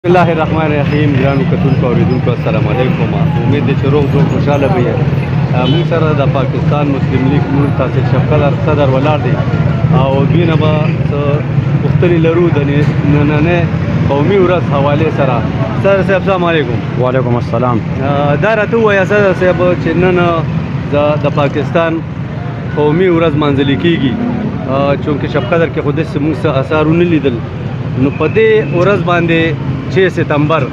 بسم الله الرحمن الرحیم ګرانو کتونکو اوریدونکو السلام علیکم. امید دی چې روغ جوړ خوشاله به یې. موږ سره د پاکستان مسلم لیگ نون تاسیس شوه صدر ولاړ دی او دوی نه به څه پوښتنې لرو د نننۍ قومي ورځ حوالې سره. صدر صاحب السلام علیکم. وعلیکم السلام. دا راته ووایه صدر صاحب چې نن د پاکستان قومي ورځ منځلې کیږي، چونکې شب قدر کې خو داسې موږ څه اثار ونه لیدل، نو په دې ورځ باندې 6 ستمبر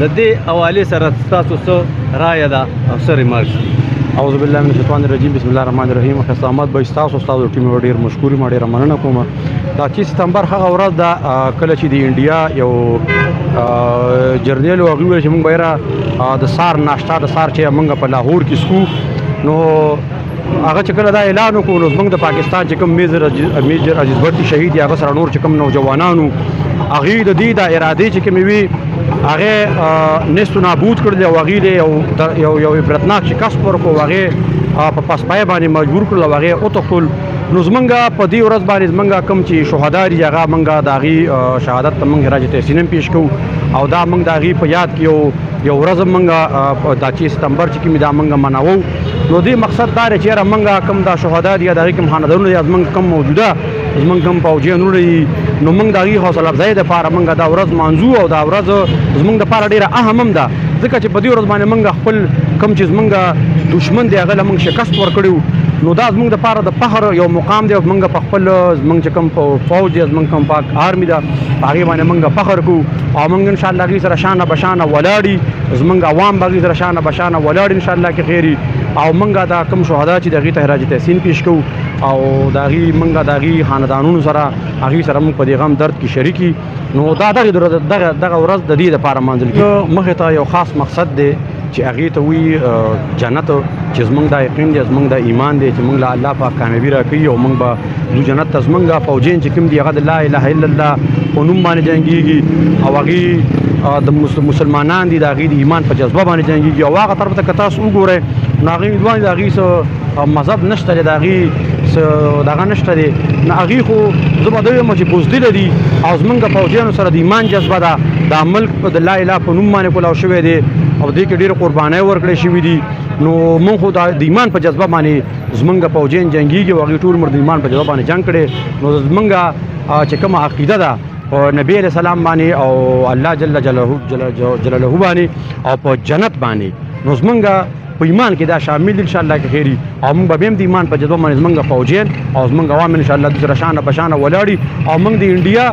د دې حوالې سره ستاسو څه رایه ده او څه ریمارکس دي؟ اعوذ بالله من الشیطان الرجیم. بسم الله الرحمن الرحیم. ښه سلامت به ستاسو ټیم ډېر مشکور یم، ډېره مننه کوم. دا 6 ستمبر هغه ورځ ده کله چې د انډیا یو جرنیل هغوی ویل چې موږ به د سار ناشته د سار چې موږ په لاهور کې څکو، نو هغه چې کله دا اعلان وکړو نو زموږ د پاکستان چې کوم میجر عزیز بټي شهید یا هغه سره نور چې کوم نوجوانانو هغوی د دې د ارادې چې کومې وي هغې نیست و نابود کړل او هغوی یو عبرتناک شکست ورکړو، هغې په پسپایه باندې مجبور کړل او هغې وتښتول. نو زمونږ په دې ورځ باندې زمونږ کوم چې شهدا دي هغه مونږ د هغې شهادت ته مونږ راج تحسین هم پیش کوو او دا مونږ د هغې په یاد کې یو ورځ مونږ دا 6 ستمبر چې کومې دا مونږ مناوو. نو دې مقصد دا دی چې یاره مونږ کوم دا شهدا دي یا د هغې کوم خاندانونه دي زمونږ کوم موجوده زمونږ کوم پوځیان وروڼه دي، نو مونږ د هغې حوصله افزایۍ دپاره مونږ دا ورځ مانځو او دا ورځ زمونږ دپاره ډېره اهم هم ده، ځکه چې په دې ورځ باندې مونږ خپل کوم چې زمونږ دشمن دی هغه له مونږ شکست ورکړی، نو دا زمونږ دپاره د فخر یو مقام دی. مونږ په خپل زمونږ چې کوم فوج دی زمونږ کوم پاک آرمي ده په هغې باندې مونږ فخر کوو او مونږ انشاءالله هغې سره شانه بشانه ولاړي، زمونږ عوام به هغې سره شانه بشانه ولاړي انشاءالله کې خیر او مونږ دا کوم شهدا چې د هغې ته راج تحسین پیش کوو او د هغې مونږ د هغې خاندانونو سره هغې سره مونږ په دې غم درد کې شریک یو. نو دا دغه ورځ د دې دپاره منځل کېږي. مخې ته یو خاص مقصد دی چې هغې ته وایي جنت، چې زمونږ دا یقین دی زمونږ دا ایمان دی چې مونږ له الله پاک کامیابي راکوي او مونږ به ځو جنت ته. زمونږ فوجیان چې کوم دي هغه د لا اله الا الله په نوم باندې جنګېږي او هغې د مسلمانان دي د هغې د ایمان په جذبه باندې جنګېږي او هغه طرف ته که تاسو وګورئ نو هغې دوانې د هغې څه مذهب نشته دی، د هغې څه دغه نشته دی، نو هغې خو زه به دا وایم چې بزدله دي او زمونږ پوځیانو سره د ایمان جذبه ده، دا ملک د لا اله په نوم باندې کلاو شوی دی او دې کې ډېرې قربانۍ ورکړې شوي دي. نو مونږ خو د ایمان په جذبه باندې زمونږ پوځیان جنګېږي او هغې ټول عمر د ایمان په جذبه باندې جنګ کړی. نو زمونږ چې کومه عقیده ده په نبي علیه السلام باندې او الله جل جلاله باندې او په جنت باندې، نو زمونږ په ایمان کې دا شامل دي انشاءالله کې خیري او موږ به هم د ایمان په جذبه باندې زمونږ فوجیان او زمونږ عوام انشاءالله دوی سره شانه بشانه ولاړي او موږ د انډیا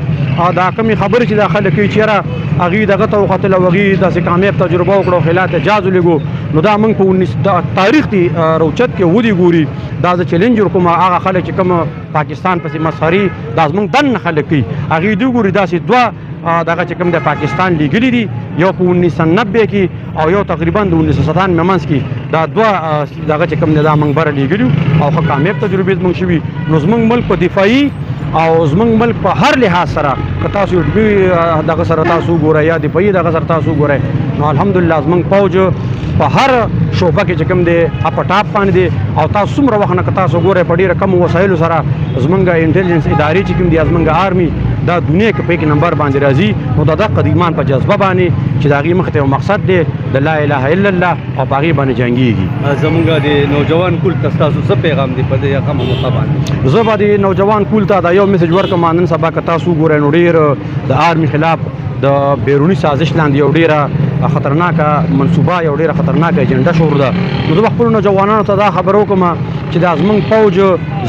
دا کومې خبرې چې دا خلک کوي چې یاره هغې دغه ته وختل او هغې داسې کامیاب تجربه وکړه خلات جاز ولېږو، نو دا موږ په تاریخ دی روچت کې ودې ګوري. دا زه چیلنج ورکوم هغه خلک چې کوم پاکستان پسې مسخري دا زموږ دننه خلک کوي هغې دوی ګوري داسې دوه دغه چې کوم د پاکستان لیږلي دي، یو په 1990 کې او یو تقریبا د 1997 منځ کې دا دوه دغه چې کوم دی دا موږ بره لیږلي او ښه کامیاب تجربې زموږ شوي. نو زموږ ملک په دفاعي او زمونږ ملک په هر لحاظ سره که تاسو دغه سره تاسو وګورئ یا دفاعي دغه سره تاسو وګورئ نو الحمدلله زمونږ فوج په هر شعبه کې چې کوم دی په ټاپ باندې دی او تاسو څومره وخت نه که تاسو وګورئ په ډېره کمو وسایلو سره زمونږ انټیلیجنس ادارې چې کوم دي زمونږ آرمي دا دنیا کې په یک نمبر باندې راځي. نو دا دغه د ایمان په جذبه باندې چې د هغې مخې ته یو مقصد دی د لا اله الا الله او په هغې باندې جنګېږي. زمونږ د نوجوان کول ته ستاسو څه پیغام دی په دې کومه موقع باندې؟ زه به د نوجوان کول ته دا یو میسج ورکړم نن سبا که تاسو وګورئ نو ډېر د آرمي خلاف د بیروني سازش لاندې یو ډېره خطرناکه منصوبه یو ډېره خطرناکه ایجنډه شروع ده. نو زه به خپلو نوجوانانو ته دا خبره وکړم چې دا زمونږ فوج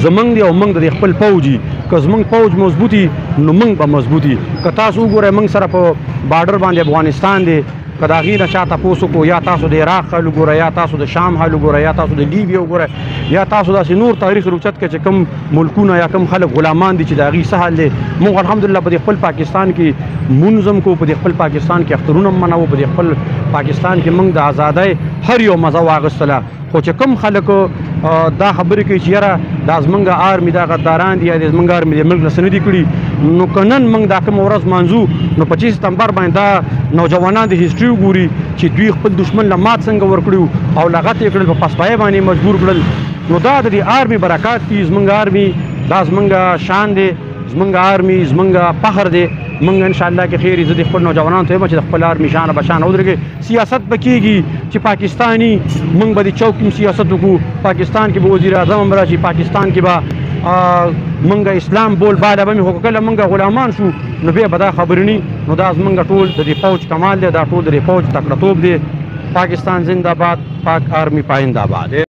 زمونږ دی او موږ د خپل فوج یي، که زمونږ فوج مضبوطي نو موږ به مضبوطي. که تاسو وګورئ موږ سره په بارډر باندې افغانستان دی، که د هغې نه چا تپوس وکړو یا تاسو د عراق حال وګورئ یا تاسو د شام حال وګورئ یا تاسو د لیبیا وګورئ یا تاسو داسې نور تاریخ روچت کې چې کوم ملکونه یا کوم خلک غلامان دي چې د هغې څه حال دی. موږ الحمدلله په دې خپل پاکستان کې مونځ هم کوو، په دې خپل پاکستان کې اخترونه هم منوو، په دې خپل پاکستان کې موږ د ازادۍ هر یو مزه واخیستله. خو چې کوم خلک دا خبرې کوي چې یاره دا زمونږ آرمي دا غداران دي یا د زمونږ آرمي د ملک نه څه نه دي کړي، نو که نن موږ دا کومه ورځ مانځو نو 25 ستمبر باندې دا نوجوانان د هسټري وګوري چې دوی خپل دښمن له مات څنګه ورکړي او لغت یې کړل په پسپایه باندې مجبور کړل. نو دا د دې آرمي برکات دي، زمونږ آرمي دا زمونږ شان دی زمونږ آرمي زمونږ فخر دی. مونږ ان شاء الله کې خیر زه د خپل نوجوانانو ته وایم چې د خپل آرمي شان بشان ودرېږي. سیاست به کېږي چې پاکستاني مونږ به د چوک کې سیاست وکړو، پاکستان کې به وزیر اعظم هم راشي، پاکستان کې به مونږ اسلام بول بالا به مې خو کله مونږ غلامان شو نو بیا به دا خبرې نه. نو دا زمونږ ټول د دې فوج کمال دی، دا ټول د دې فوج تکړه توب دی. پاکستان زنده باد، پاک آرمی پاینده باد.